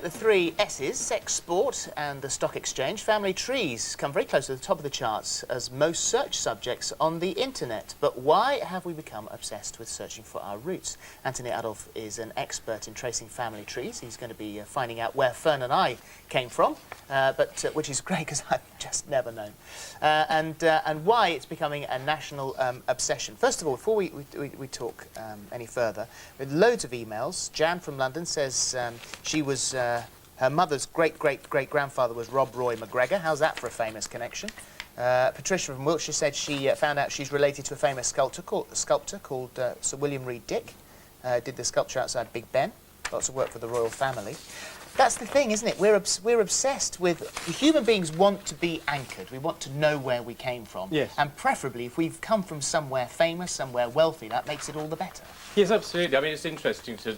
The three S's, sex, sport and the stock exchange, family trees come very close to the top of the charts as most search subjects on the internet. But why have we become obsessed with searching for our roots? Anthony Adolph is an expert in tracing family trees. He's going to be finding out where Fern and I came from, which is great because I've just never known, and why it's becoming a national obsession. First of all, before we talk any further, with loads of emails, Jan from London says she was... her mother's great-great-great-grandfather was Rob Roy McGregor. How's that for a famous connection? Patricia from Wiltshire said she found out she's related to a famous sculptor called Sir William Reed Dick. Did the sculpture outside Big Ben. Lots of work for the royal family. That's the thing, isn't it? We're obsessed with... Human beings want to be anchored. We want to know where we came from. Yes. And preferably, if we've come from somewhere famous, somewhere wealthy, that makes it all the better. Yes, absolutely. I mean, it's interesting to...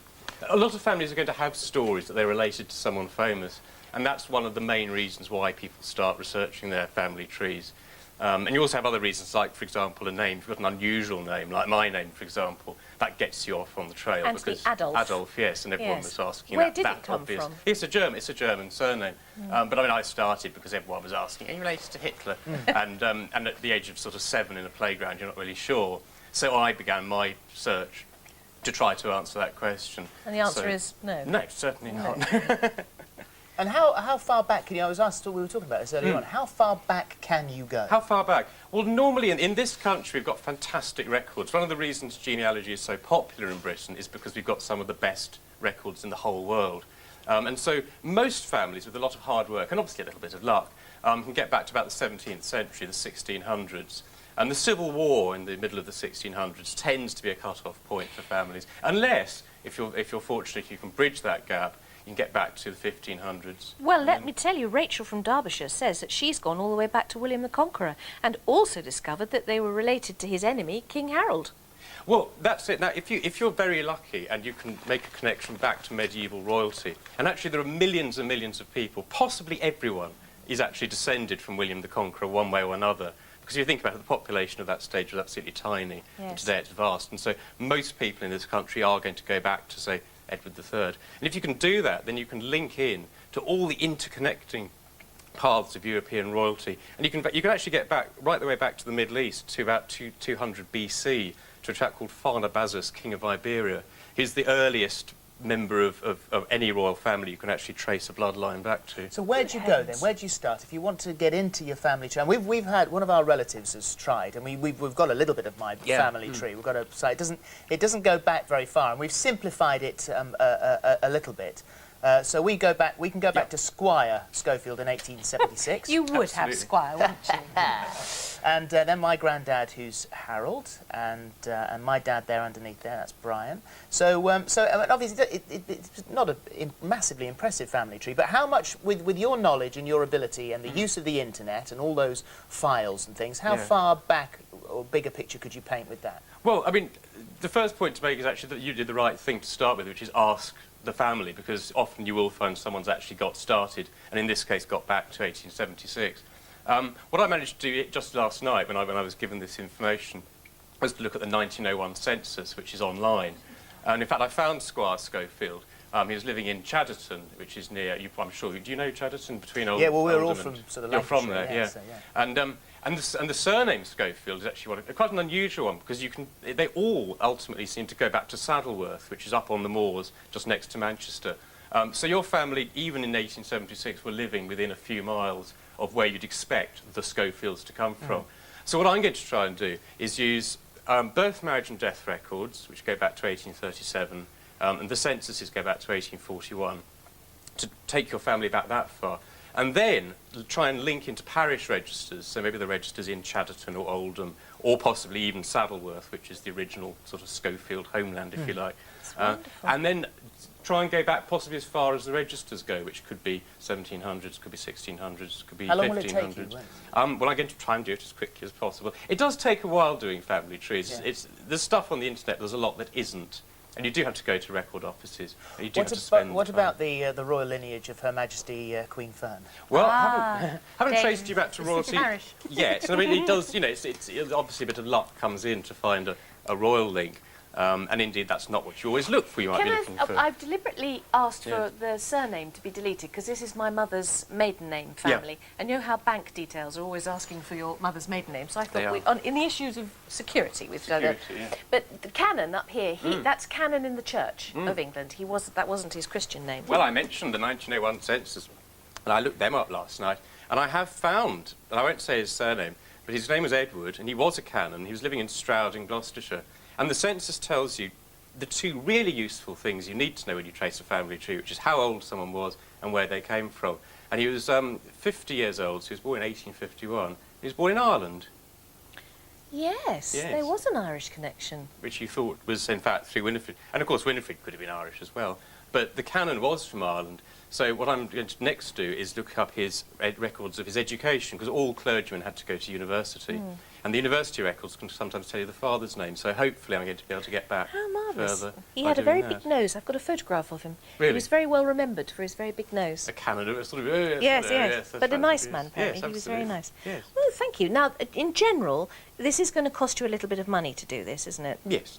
A lot of families are going to have stories that they're related to someone famous, and that's one of the main reasons why people start researching their family trees. And you also have other reasons, like, for example, a name. If you've got an unusual name, like my name, for example, that gets you off on the trail. Anthony because Adolph. Adolph, yes, and everyone was asking Where that. did that it come obvious. from? It's a German surname. But I mean, I started because everyone was asking, are you related to Hitler? And at the age of sort of 7 in a playground, you're not really sure. So I began my search to try to answer that question. And the answer is no. No, certainly not. And how far back can you... I was asked, we were talking about this earlier on, how far back can you go? How far back? Well, normally in this country we've got fantastic records. One of the reasons genealogy is so popular in Britain is because we've got some of the best records in the whole world. And so most families, with a lot of hard work, and obviously a little bit of luck, can get back to about the 17th century, the 1600s. And the Civil War in the middle of the 1600s tends to be a cut-off point for families, unless, if you're fortunate, you can bridge that gap, you can get back to the 1500s. Well, let me tell you, Rachel from Derbyshire says that she's gone all the way back to William the Conqueror and also discovered that they were related to his enemy, King Harold. Well, that's it. Now, if you're very lucky and you can make a connection back to medieval royalty, and actually there are millions and millions of people, possibly everyone, is actually descended from William the Conqueror one way or another. Because if you think about it, the population of that stage was absolutely tiny. Yes. And today it's vast. And so most people in this country are going to go back to, say, Edward III. And if you can do that, then you can link in to all the interconnecting paths of European royalty. And you can actually get back, right the way back to the Middle East, to about 200 BC, to a chap called Pharnabazus, king of Iberia. He's the earliest member of any royal family you can actually trace a bloodline back to. So where'd you go then? Where'd you start? If you want to get into your family tree, and we've had one of our relatives has tried, and we've got a little bit of my family tree. We've got a site. It doesn't go back very far, and we've simplified it a little bit. So we can go back to Squire Schofield in 1876. You would have Squire, wouldn't you? And then my granddad, who's Harold, and my dad there underneath there, that's Brian. So obviously it's not a massively impressive family tree, but how much, with your knowledge and your ability and the use of the internet and all those files and things, how far back or bigger picture could you paint with that? Well, I mean, the first point to make is actually that you did the right thing to start with, which is ask the family, because often you will find someone's actually got started, and in this case got back to 1876. What I managed to do just last night when I was given this information was to look at the 1901 census, which is online. And in fact, I found Squire Schofield. He was living in Chadderton, which is near, I'm sure, do you know Chadderton? Between Oldham. Yeah, well, we're all from sort of You're from there, Lancashire, yeah. So, yeah. And the surname Schofield is actually quite an unusual one, because they all ultimately seem to go back to Saddleworth, which is up on the moors just next to Manchester. So your family, even in 1876, were living within a few miles of where you'd expect the Schofields to come from. So what I'm going to try and do is use birth, marriage and death records, which go back to 1837, and the censuses go back to 1841, to take your family back that far. And then try and link into parish registers, so maybe the registers in Chadderton or Oldham, or possibly even Saddleworth, which is the original sort of Schofield homeland, if you like. And then try and go back possibly as far as the registers go, which could be 1700s, could be 1600s, could be 1500s. How long will it take you? Well, I'm going to try and do it as quickly as possible. It does take a while doing family trees. Yeah. There's stuff on the internet, there's a lot that isn't. And you do have to go to record offices. And you do have to spend what about the royal lineage of Her Majesty Queen Fern? Well, haven't traced you back to royalty parish. yet. I mean, it does, you know, it's obviously a bit of luck comes in to find a royal link. And indeed, that's not what you always look for. You might be looking for... I've deliberately asked Yeah. for the surname to be deleted because this is my mother's maiden name family. And you know how bank details are always asking for your mother's maiden name. So I They thought, are. in the issues of security, we've done it. Security, yeah. But the canon up here, that's canon in the Church of England. That wasn't his Christian name. Well, I mentioned the 1901 census, and I looked them up last night, and I have found, and I won't say his surname, but his name was Edward, and he was a canon. He was living in Stroud in Gloucestershire. And the census tells you the two really useful things you need to know when you trace a family tree, which is how old someone was and where they came from. And he was 50 years old, so he was born in 1851. He was born in Ireland, Yes, Yes. there was an Irish connection. which you thought was, in fact, through Winifred. And, of course, Winifred could have been Irish as well. But the canon was from Ireland. So what I'm going to next do is look up his records of his education, because all clergymen had to go to university. And the university records can sometimes tell you the father's name. So hopefully I'm going to be able to get back How marvellous. further. He by had a doing very that. big nose. I've got a photograph of him. He Really? was very well remembered for his very big nose. A canon of sort of... Yes, that's but a right, nice yes. man, apparently. Yes, He was very absolutely. nice. Yes. Well, thank you. Now, in general, this is going to cost you a little bit of money to do this, isn't it? Yes.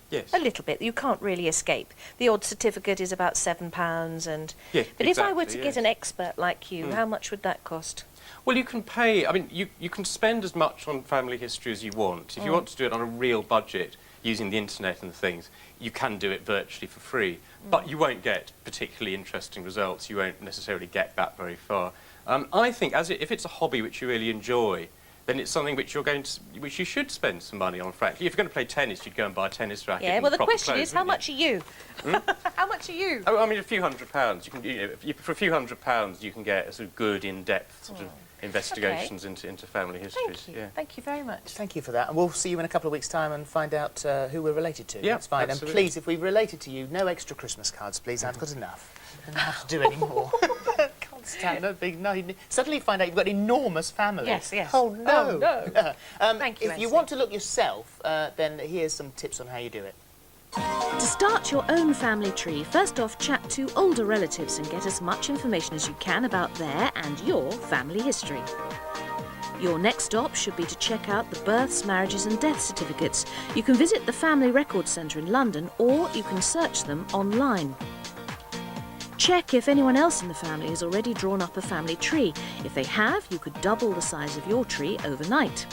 Yes. A little bit. You can't really escape. The odd certificate is about £7, and Yeah, but if I were to exactly, get yes. an expert like you, how much would that cost? Well, you can pay... I mean, you can spend as much on family history as you want. If you want to do it on a real budget, using the internet and things, you can do it virtually for free. But you won't get particularly interesting results. You won't necessarily get that very far. I think if it's a hobby which you really enjoy, then it's something which which you should spend some money on, frankly. If you're going to play tennis, you'd go and buy a tennis racket. Yeah, and well, the proper question clothes, is, how wouldn't much are you? How much are you? Oh, I mean, a few £100. You can, for a few £100, you can get a sort of good, in-depth sort of investigations into family histories. Thank you. Yeah. Thank you very much. Thank you for that. And we'll see you in a couple of weeks' time and find out who we're related to. Yeah, That's fine. absolutely. And please, if we've related to you, no extra Christmas cards, please. I've got enough. I don't have to do any more. Can't stand a big... No, suddenly you find out you've got an enormous family. Yes, yes. Oh, no. Oh, no. Thank you, If you Anthony. want to look yourself, then here's some tips on how you do it. To start your own family tree, first off chat to older relatives and get as much information as you can about their and your family history. Your next stop should be to check out the births, marriages and death certificates. You can visit the Family Records Centre in London, or you can search them online. Check if anyone else in the family has already drawn up a family tree. If they have, you could double the size of your tree overnight.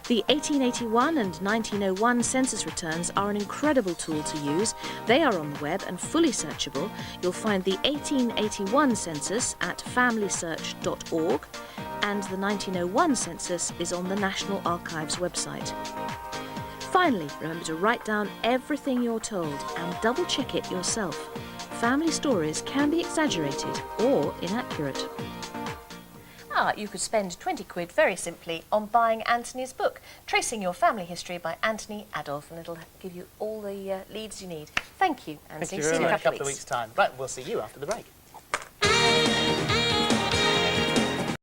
The 1881 and 1901 census returns are an incredible tool to use. They are on the web and fully searchable. You'll find the 1881 census at familysearch.org, and the 1901 census is on the National Archives website. Finally, remember to write down everything you're told and double check it yourself. Family stories can be exaggerated or inaccurate. You could spend 20 quid very simply on buying Anthony's book, Tracing Your Family History by Anthony Adolph, and it'll give you all the leads you need. Thank you, Anthony. you See very you in In a a couple of weeks' time. Right, we'll see you after the break.